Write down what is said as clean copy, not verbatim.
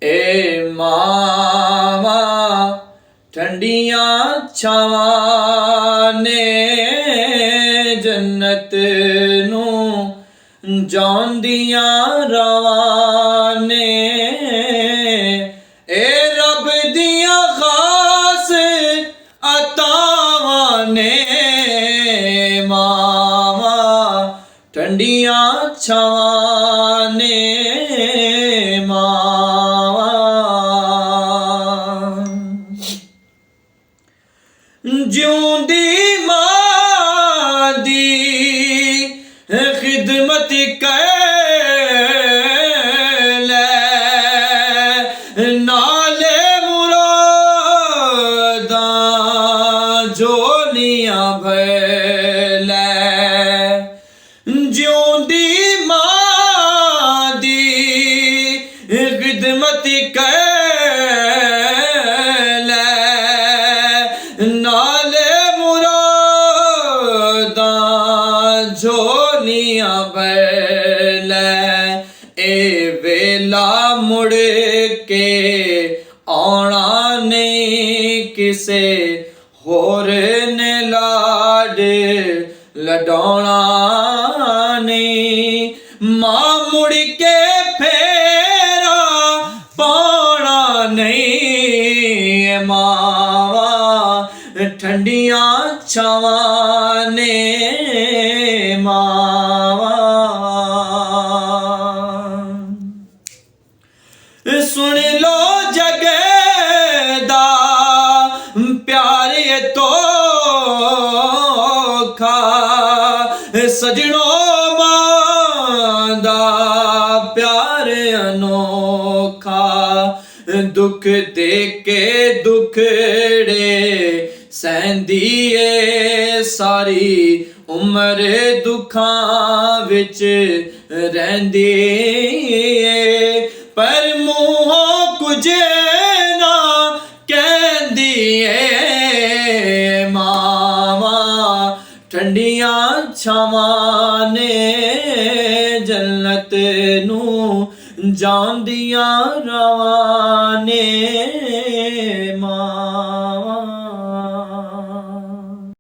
ए मावा ठंडियां छावां ने जन्नत नू जांदियां रावां ने ए रब दियां खास अतावां ने मावा ठंडियां छावां ने जिउंदी मां दी खिदमत कर लै नाले मुरादां झोलियां भर लै जिउंदी मां दी खिदमत कर नाले मुरादां झोलियां भर लै ए वेला मुड़ के आना नहीं किसे होर ने लाड लडौना नहीं मां मुड़ के फेरा पाना नहीं मावा ठंडियां छावां ने मावा सुन लो जगदा प्यारे तो खा सजनों मां दा प्यार अनोखा दुख दे के दुखड़े सहंदी ए सारी उम्र दुखां विच रहिंदी ए पर मूहों कुछ ना कहंदी ए मावा ठंडियां छावां ने जन्नत नू जांदियां रावां ने।